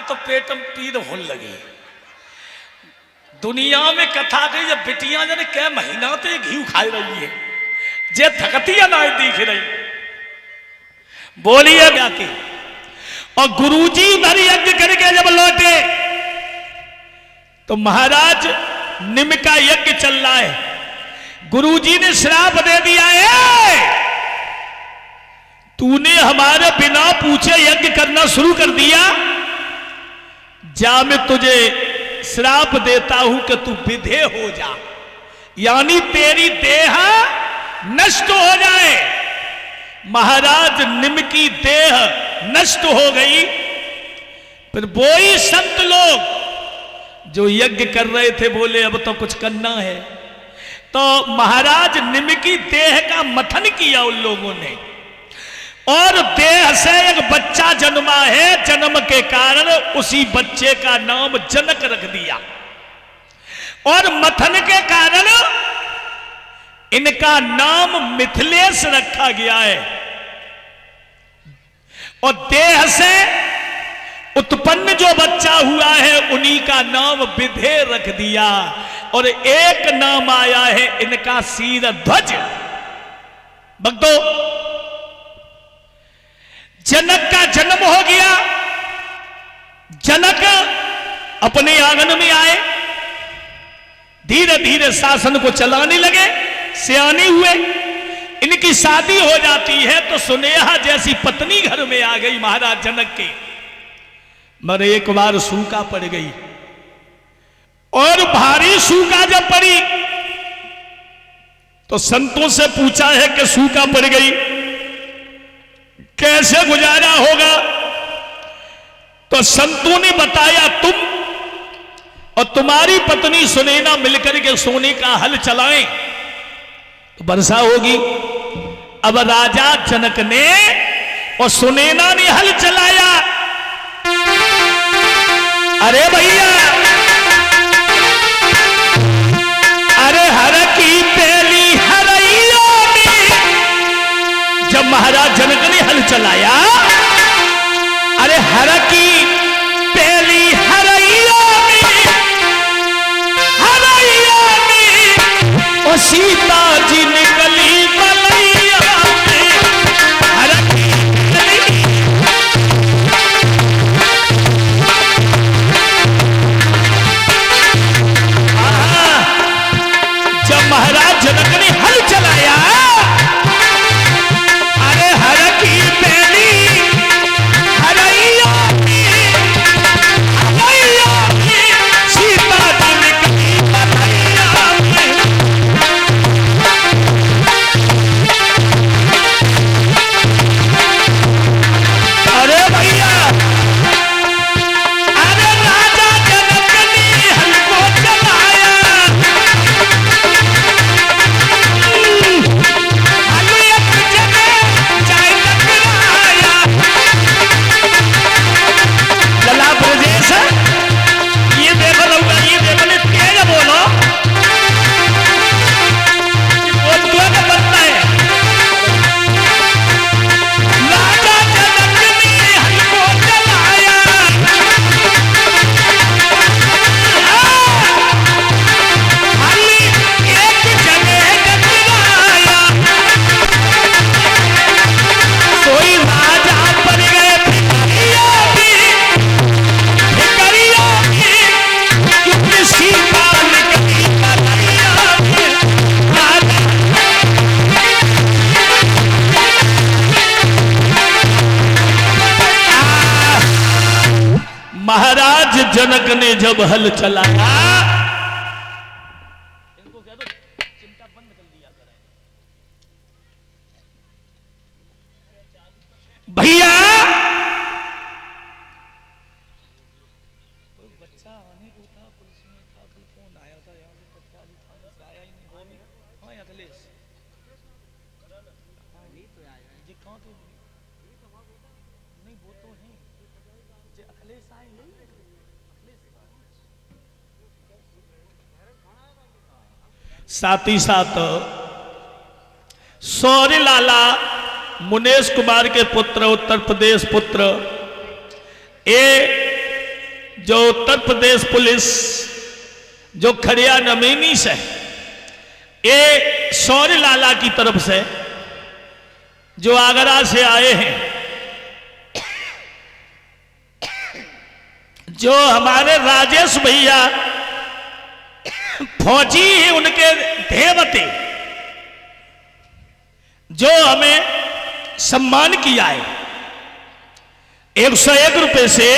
तो पेट में पीड़ होने लगी। दुनिया में कथा गई जब बिटिया जने कै महीना तो ये घी खाई रही है, जे थकतिया ना दिख रही। बोलिए क्या की। और गुरुजी उधर यज्ञ करके जब लौटे तो महाराज निम का यज्ञ चल रहा है। गुरुजी ने श्राप दे दिया है, तूने हमारे बिना पूछे यज्ञ करना शुरू कर दिया, जा मैं तुझे श्राप देता हूं कि तू विधेय हो जा, यानी तेरी देह नष्ट हो जाए। महाराज निम की देह नष्ट हो गई। फिर वही संत लोग जो यज्ञ कर रहे थे बोले अब तो कुछ करना है, तो महाराज निम की देह का मथन किया उन लोगों ने, और देह से एक बच्चा जन्मा है। जन्म के कारण उसी बच्चे का नाम जनक रख दिया, और मथन के कारण इनका नाम मिथिलेश रखा गया है। और देह से उत्पन्न जो बच्चा हुआ है उन्हीं का नाम विधेय रख दिया, और एक नाम आया है इनका शीरध्वज। भक्तों, जनक का जन्म हो गया। जनक अपने आंगन में आए, धीरे धीरे शासन को चलाने लगे, सियाने हुए। इनकी शादी हो जाती है तो सुनेहा जैसी पत्नी घर में आ गई महाराज जनक के, मगर एक बार सूखा पड़ गई, और भारी सूखा जब पड़ी तो संतों से पूछा है कि सूखा पड़ गई, कैसे गुजारा होगा? तो संतों ने बताया तुम और तुम्हारी पत्नी सुनैना मिलकर के सोने का हल चलाएं तो वर्षा होगी। अब राजा जनक ने और सुनैना ने हल चलाया। अरे भैया, अरे हर की पहली हरैया में जब महाराज जनक ने हल चलाया, अरे हर की पहली हरैया में और सीता जी निकली मलैया में। हर की जब महाराज जनक ने हल चलाया, अरे हर की पहली हरैया में सीता जी निकली मलैया में। अरे भैया, अरे राजा जनक ने हल को चलाया, हल एक जगह जाए टकराया। लला ब्रजेश, ये देखो लोग, ये देखो ने तेज बोलो, वो दुआ का बनता है। राजा जनक ने हल को चलाया, हल एक जगह टकराया। सोई राजा बन गए भिखरिया में, क्योंकि सीता निकली मलैया में। राजा महाराज जनक ने जब हल चलाया, इनको कह दो चिंता बंद कर दिया करें। भैया, कोई बच्चा आने को था, पुलिस में था, कल फोन आया था यहाँ से, तत्काली थाने से आया ही नहीं। हो नहीं? हाँ अखिलेश, हाँ ये तो आया है जी। कहाँ तो नहीं, वो तो है जी। अखिलेश आए नहीं? साथ ही साथ सौर्य लाला मुनेश कुमार के पुत्र, उत्तर प्रदेश पुत्र, ये जो उत्तर प्रदेश पुलिस जो खड़िया नमेनी से ये शौर्य लाला की तरफ से जो आगरा से आए हैं, जो हमारे राजेश भैया फौजी हैं, उनके देवते जो हमें सम्मान किया है 101 रुपए से।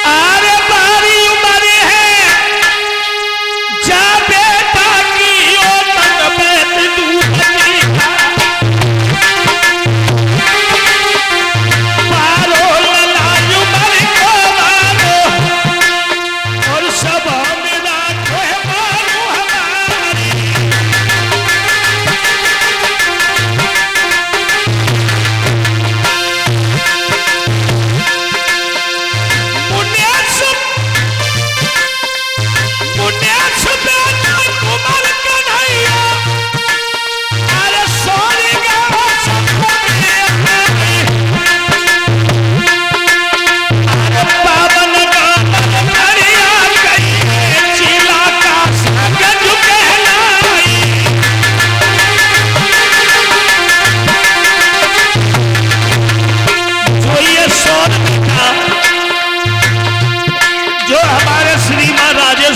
अरे बारी उम्र है जा बेटा की ओ तन बैठ दूसरी मारो ललाई उम्र को मारो और सब मेरा को मारो हमारी।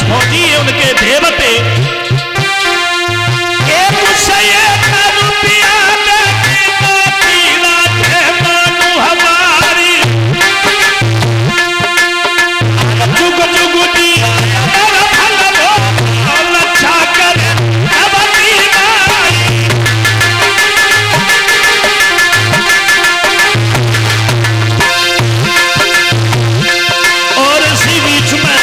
फौजी है उनके देवते एक रुपया मानू हमारी जुग जुग दिया अच्छा कर और इसी बीच में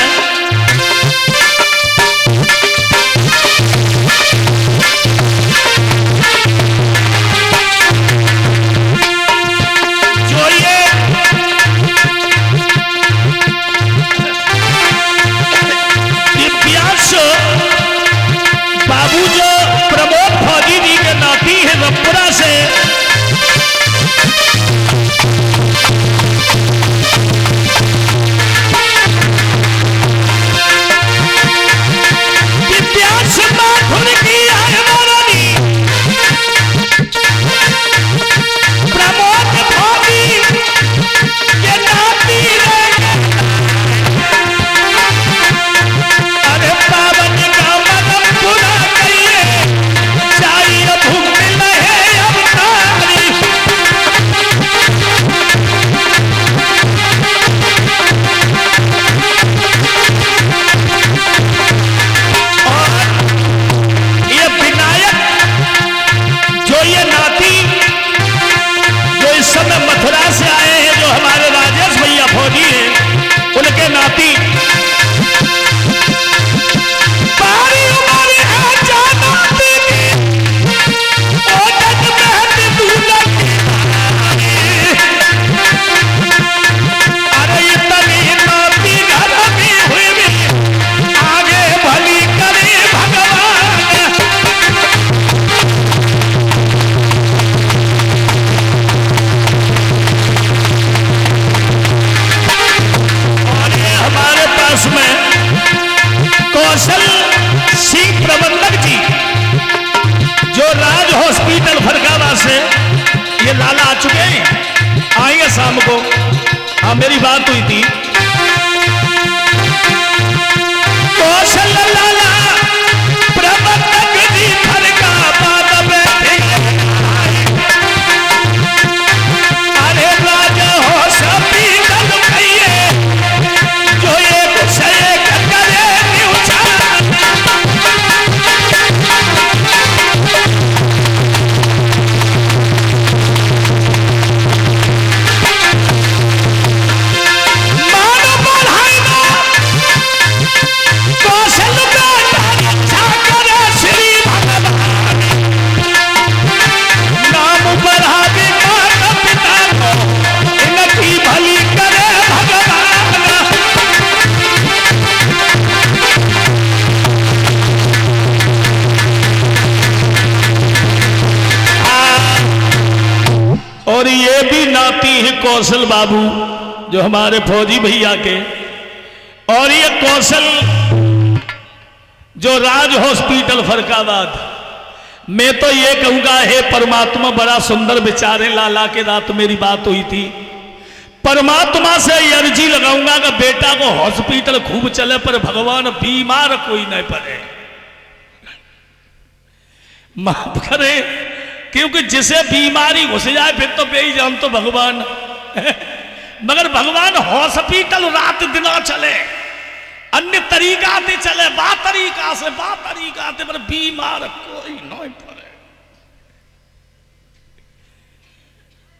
बाबू जो प्रमोद फौजी जी के नाती है रमपुरा से दिव्यांश माथुर की आयवरणी प्रमोद फौजी के नाती अरे पावन का मदम पूरा करिए चाहिए भूख मिल है अवतारी। और ये विनायक जो ये नाती जो इस समय मथुरा से आए हैं, जो हमारे राजेश भैया फौजी हैं, उनके नाती बारी उम्र है जाना तेरी ओ जग महत दूल्हा अरे इतनी नाती घर में हुई भी आगे भली करे भगवान। और ये हमारे पास में कौशल सिंह प्रबंधक जी जो राज हॉस्पिटल फरगावा से ये लाला आ चुके हैं, आएंगे शाम को। हाँ मेरी बात हुई थी कौशल लाला प्रबंधक जी फरगावा बैठे अरे राज हॉस्पिटल भैया जो एक सही करे मानो नाती हैं कौशल बाबू जो हमारे फौजी भैया के, और ये कौशल जो राज हॉस्पिटल फरकाबाद। मैं तो ये कहूंगा, हे परमात्मा, बड़ा सुंदर विचार है। लाला के रात मेरी बात हुई थी, परमात्मा से ये अर्जी लगाऊंगा कि बेटा को हॉस्पिटल खूब चले, पर भगवान बीमार कोई नहीं पड़े, माफ करे, क्योंकि जिसे बीमारी घुस जाए फिर तो बेईजान तो भगवान मगर भगवान हॉस्पिटल रात दिना चले, अन्य तरीका से चले, बा तरीका से पर बीमार कोई नहीं पड़े।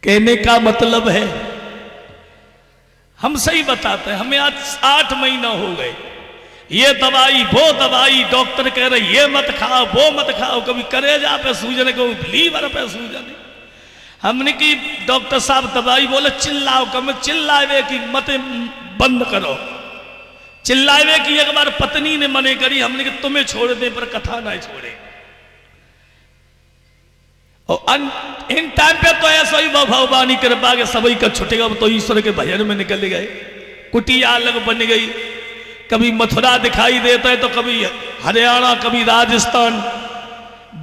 कहने का मतलब है, हम सही बताते हैं, हमें आज 8 महीना हो गए, ये दवाई वो दवाई, डॉक्टर कह रहे ये मत खाओ वो मत खाओ, कभी कलेजा पे सूजन, कभी लीवर पे सूजन। हमने की डॉक्टर साहब दवाई बोले चिल्लाओ, कम चिल्लावे की मत बंद करो, चिल्लावे की एक बार पत्नी ने मने करी, हमने कि तुम्हें छोड़ दे पर कथा ना छोड़े। और इन टाइम पे तो ऐसा ही भगवानी कृपा के सभी का छुटेगा, तो ईश्वर के भजन में निकल गए, कुटिया अलग बन गई, कभी मथुरा दिखाई देता है तो कभी हरियाणा, कभी राजस्थान,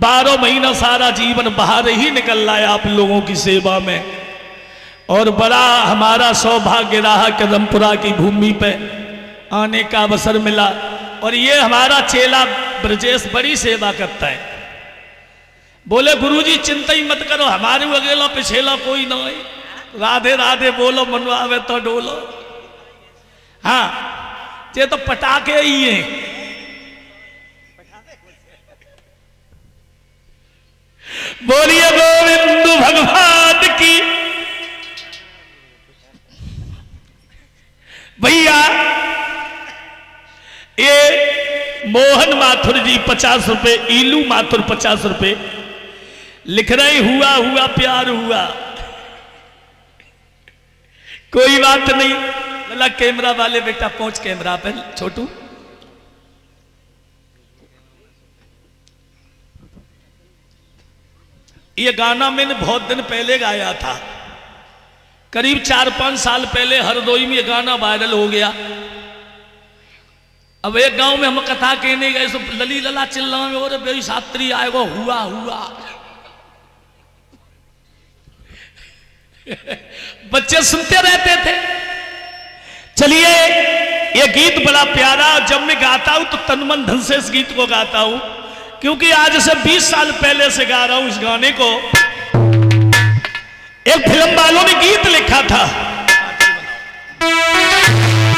12 महीना सारा जीवन बाहर ही निकल रहा है आप लोगों की सेवा में। और बड़ा हमारा सौभाग्य रहा कदमपुरा की भूमि पे आने का अवसर मिला, और ये हमारा चेला ब्रजेश बड़ी सेवा करता है। बोले गुरुजी चिंता ही मत करो, हमारे अकेला पिछेला कोई ना है, राधे राधे बोलो, मनवावे तो डोलो। हाँ, ये तो पटाखे ही हैं, बोलिए गोविंद भगवान की। भैया ये मोहन माथुर जी 50 रुपए, ईलू माथुर 50 रुपए लिख रहे, हुआ हुआ प्यार हुआ, कोई बात नहीं। लला कैमरा वाले बेटा पहुंच कैमरा पे, छोटू ये गाना मैंने बहुत दिन पहले गाया था, करीब 4-5 साल पहले हरदोई में ये गाना वायरल हो गया। अब एक गांव में हम कथा कहने गए, सो लली लला चिल्ला में और बेई शास्त्री आएगा, हुआ हुआ बच्चे सुनते रहते थे। चलिए, ये गीत बड़ा प्यारा, जब मैं गाता हूं तो तन मन धन से इस गीत को गाता हूं, क्योंकि आज से 20 साल पहले से गा रहा हूं इस गाने को। एक फिल्म वालों ने गीत लिखा था,